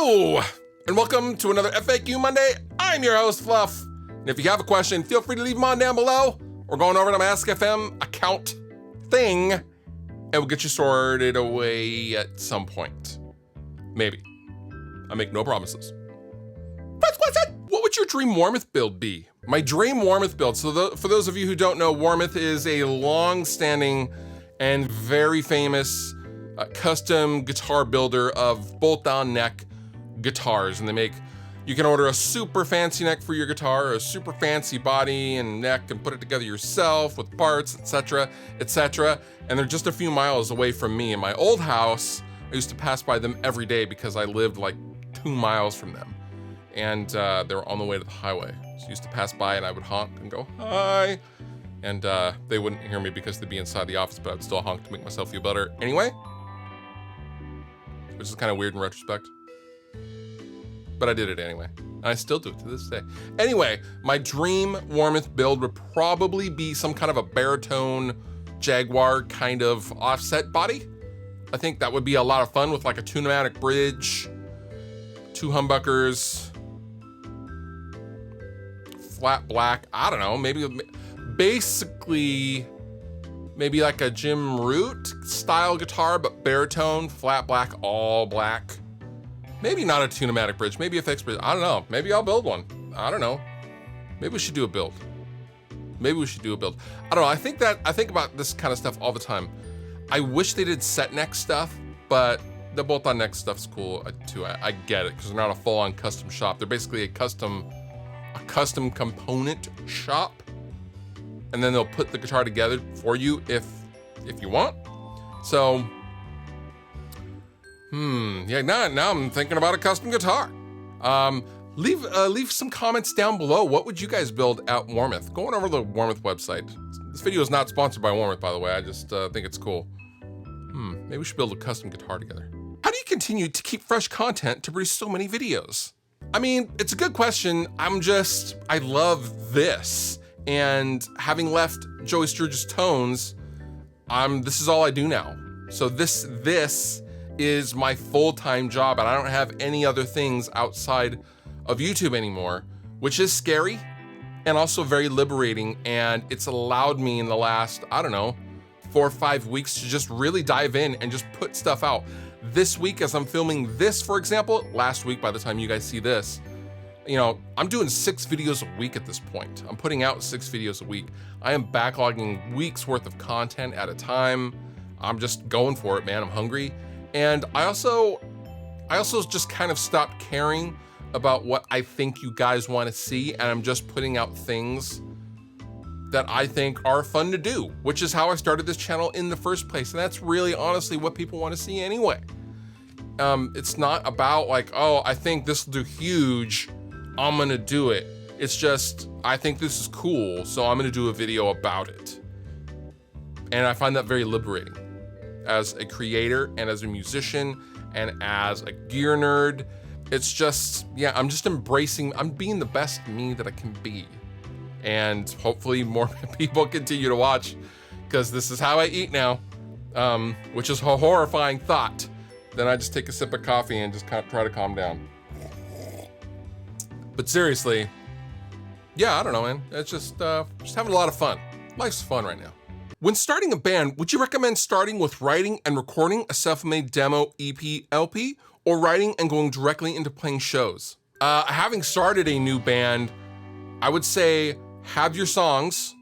Hello, and welcome to another FAQ Monday. I'm your host, Fluff. And if you have a question, feel free to leave them on down below. We're going over to my Ask FM account thing, and we'll get you sorted away at some point. Maybe. I make no promises. What would your dream Warmoth build be? My dream Warmoth build, so for those of you who don't know, Warmoth is a long-standing and very famous custom guitar builder of bolt-on neck guitars. And you can order a super fancy neck for your guitar, or a super fancy body and neck, and put it together yourself with parts, etc., etc. And they're just a few miles away from me. In my old house, I used to pass by them every day because I lived like 2 miles from them. And they were on the way to the highway. So I used to pass by and I would honk and go, hi. And they wouldn't hear me because they'd be inside the office, but I'd still honk to make myself feel better anyway. Which is kind of weird in retrospect. But I did it anyway. And I still do it to this day. Anyway, my dream Warmoth build would probably be some kind of a baritone Jaguar kind of offset body. I think that would be a lot of fun with like a tunematic bridge, 2 humbuckers, flat black, I don't know, basically like a Jim Root style guitar, but baritone, flat black, all black. Maybe not a tunematic bridge, maybe a fixed bridge, I don't know. Maybe I'll build one, I don't know. Maybe we should do a build. I don't know, I think about this kind of stuff all the time. I wish they did set neck stuff, but the bolt-on neck stuff's cool too. I get it, because they're not a full-on custom shop. They're basically a custom component shop, and then they'll put the guitar together for you if you want. So, yeah. Now I'm thinking about a custom guitar. Leave some comments down below. What would you guys build at Warmoth? Going over the Warmoth website. This video is not sponsored by Warmoth, by the way. I just think it's cool. Maybe we should build a custom guitar together. How do you continue to keep fresh content to produce so many videos? I mean, it's a good question. I love this. And having left Joey Sturgis Tones, this is all I do now. So this is my full-time job, and I don't have any other things outside of YouTube anymore, which is scary and also very liberating. And it's allowed me in the last, I don't know, 4 or 5 weeks to just really dive in and just put stuff out. This week, as I'm filming this, for example, last week, by the time you guys see this, I'm doing 6 videos a week at this point. I'm putting out 6 videos a week. I am backlogging weeks worth of content at a time. I'm just going for it, man. I'm hungry. And I also just kind of stopped caring about what I think you guys want to see, and I'm just putting out things that I think are fun to do, which is how I started this channel in the first place. And that's really honestly what people want to see anyway. It's not about like, oh, I think this will do huge, I'm gonna do it. It's just, I think this is cool, so I'm gonna do a video about it. And I find that very liberating. As a creator and as a musician and as a gear nerd, it's just, yeah, I'm being the best me that I can be. And hopefully more people continue to watch, because this is how I eat now, which is a horrifying thought. Then I just take a sip of coffee and just kind of try to calm down. But seriously, yeah, I don't know, man. It's just having a lot of fun. Life's fun right now. When starting a band, would you recommend starting with writing and recording a self-made demo, EP, LP, or writing and going directly into playing shows? Having started a new band, I would say have your songs,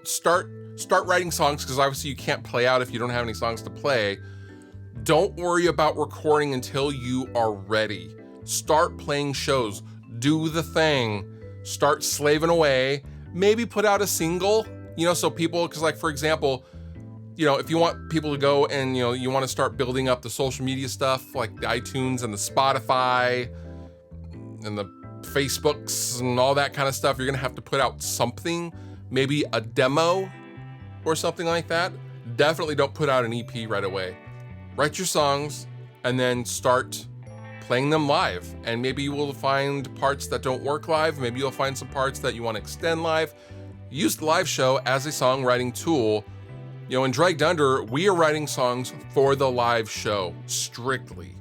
start writing songs, because obviously you can't play out if you don't have any songs to play. Don't worry about recording until you are ready. Start playing shows, do the thing, start slaving away, maybe put out a single, so people, because like, for example, if you want people to go and, you want to start building up the social media stuff, like the iTunes and the Spotify and the Facebooks and all that kind of stuff, you're gonna have to put out something, maybe a demo or something like that. Definitely don't put out an EP right away. Write your songs and then start playing them live. And maybe you will find parts that don't work live. Maybe you'll find some parts that you want to extend live. Use the live show as a songwriting tool. In Dragged Under, we are writing songs for the live show, strictly.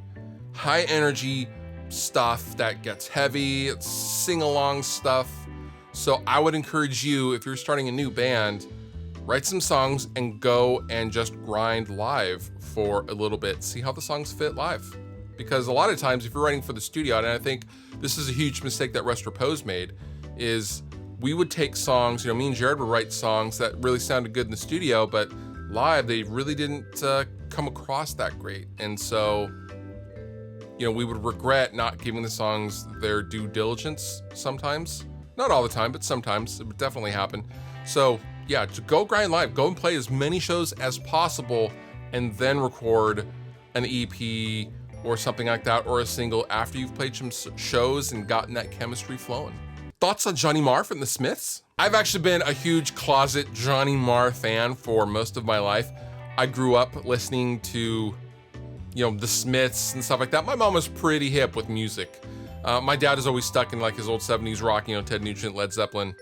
High energy, stuff that gets heavy, it's sing-along stuff. So I would encourage you, if you're starting a new band, write some songs and go and just grind live for a little bit. See how the songs fit live. Because a lot of times if you're writing for the studio, and I think this is a huge mistake that Rest Repose made, is we would take songs, you know, me and Jared would write songs that really sounded good in the studio, but live they really didn't come across that great. And so, you know, we would regret not giving the songs their due diligence sometimes. Not all the time, but sometimes it would definitely happen. So yeah, to go grind live, go and play as many shows as possible, and then record an EP or something like that, or a single after you've played some shows and gotten that chemistry flowing. Thoughts on Johnny Marr from the Smiths? I've actually been a huge closet Johnny Marr fan for most of my life. I grew up listening to, you know, the Smiths and stuff like that. My mom was pretty hip with music. My dad is always stuck in like his old 70s rock, you know, Ted Nugent, Led Zeppelin,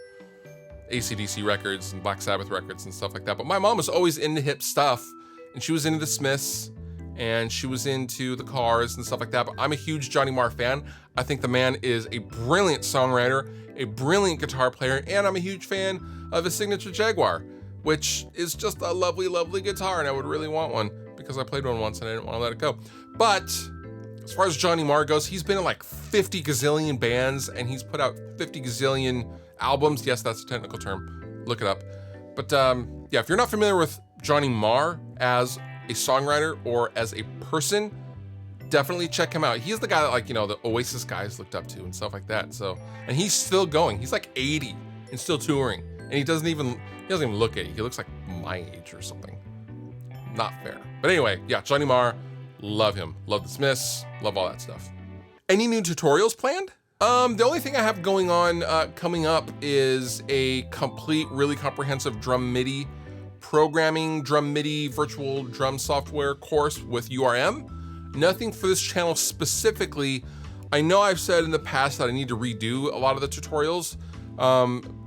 AC/DC records and Black Sabbath records and stuff like that. But my mom was always into hip stuff, and she was into the Smiths, and she was into the Cars and stuff like that. But I'm a huge Johnny Marr fan. I think the man is a brilliant songwriter, a brilliant guitar player, and I'm a huge fan of his signature Jaguar, which is just a lovely, lovely guitar, and I would really want one because I played one once and I didn't want to let it go. But as far as Johnny Marr goes, he's been in like 50 gazillion bands, and he's put out 50 gazillion albums. Yes, that's a technical term. Look it up. But yeah, if you're not familiar with Johnny Marr as a songwriter or as a person, definitely check him out. He's the guy that, like, you know, the Oasis guys looked up to and stuff like that. So, and he's still going. He's like 80 and still touring, and he doesn't even look 80. He looks like my age or something. Not fair. But anyway, yeah, Johnny Marr, love him. Love the Smiths, love all that stuff. Any new tutorials planned? The only thing I have going on coming up is a complete, really comprehensive drum MIDI programming, drum MIDI virtual drum software course with URM. Nothing for this channel specifically. I know I've said in the past that I need to redo a lot of the tutorials.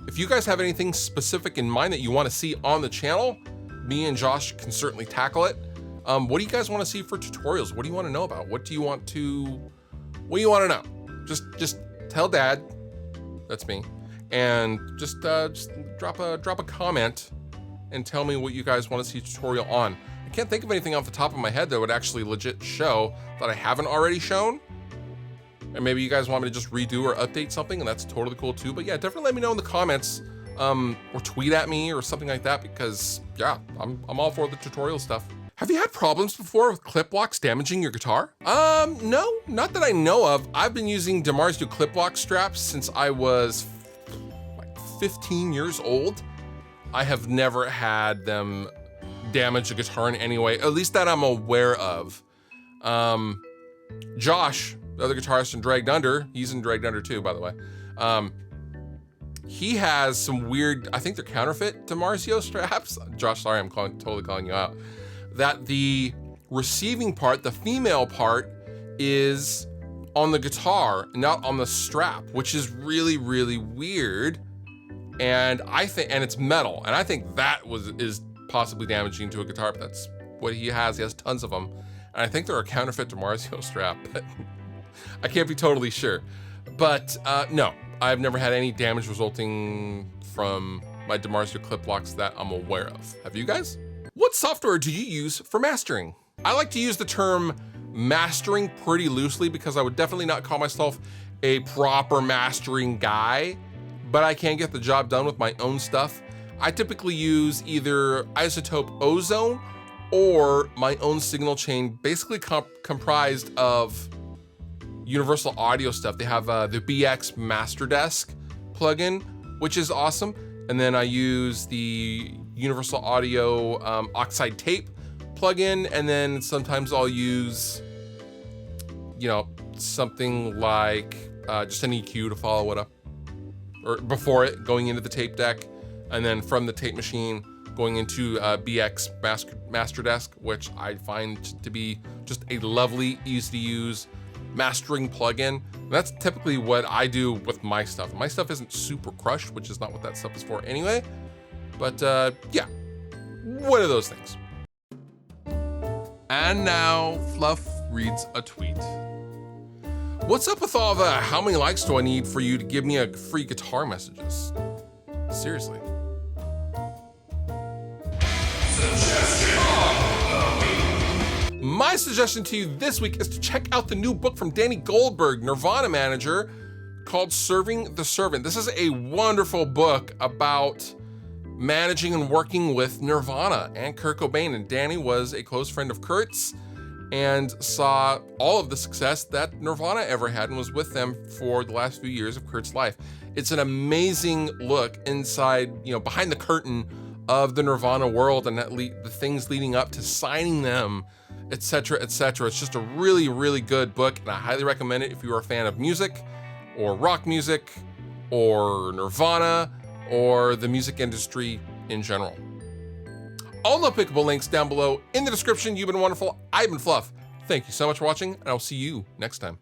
If you guys have anything specific in mind that you want to see on the channel, me and Josh can certainly tackle it. What do you guys want to see for tutorials? What do you want to know about? What do you want to know? Just tell Dad, that's me, and just drop a comment and tell me what you guys want to see a tutorial on. I can't think of anything off the top of my head that would actually legit show that I haven't already shown. And maybe you guys want me to just redo or update something, and that's totally cool too. But yeah, definitely let me know in the comments, or tweet at me or something like that, because yeah, I'm all for the tutorial stuff. Have you had problems before with clip locks damaging your guitar? No, not that I know of. I've been using DiMarzio clip lock straps since I was like 15 years old. I have never had them damage a guitar in any way, at least that I'm aware of. Josh, the other guitarist in Dragged Under, he's in Dragged Under too, by the way. He has some weird, I think they're counterfeit DiMarzio straps. Josh, sorry, I'm totally calling you out. That the receiving part, the female part, is on the guitar, not on the strap, which is really, really weird. And I think, and it's metal, and I think that is possibly damaging to a guitar, but that's what he has. He has tons of them. And I think they're a counterfeit DiMarzio strap, but I can't be totally sure. But no, I've never had any damage resulting from my DiMarzio clip locks that I'm aware of. Have you guys? What software do you use for mastering? I like to use the term mastering pretty loosely because I would definitely not call myself a proper mastering guy, but I can get the job done with my own stuff. I typically use either Isotope Ozone or my own signal chain, basically comprised of Universal Audio stuff. They have the BX Master Desk plugin, which is awesome. And then I use the Universal Audio Oxide Tape plugin, and then sometimes I'll use, you know, something like just an EQ to follow it up, or before it, going into the tape deck, and then from the tape machine going into BX Master Desk, which I find to be just a lovely, easy to use mastering plugin. And that's typically what I do with my stuff. My stuff isn't super crushed, which is not what that stuff is for anyway. But yeah, one of those things. And now Fluff reads a tweet. What's up with all the how many likes do I need for you to give me a free guitar messages? Seriously. My suggestion to you this week is to check out the new book from Danny Goldberg, Nirvana manager, called Serving the Servant. This is a wonderful book about managing and working with Nirvana and Kurt Cobain. And Danny was a close friend of Kurt's and saw all of the success that Nirvana ever had and was with them for the last few years of Kurt's life. It's an amazing look inside, behind the curtain of the Nirvana world and the things leading up to signing them, etc., etc. It's just a really, really good book, and I highly recommend it if you are a fan of music or rock music or Nirvana or the music industry in general. All the applicable links down below in the description. You've been wonderful. I've been Fluff. Thank you so much for watching, and I'll see you next time.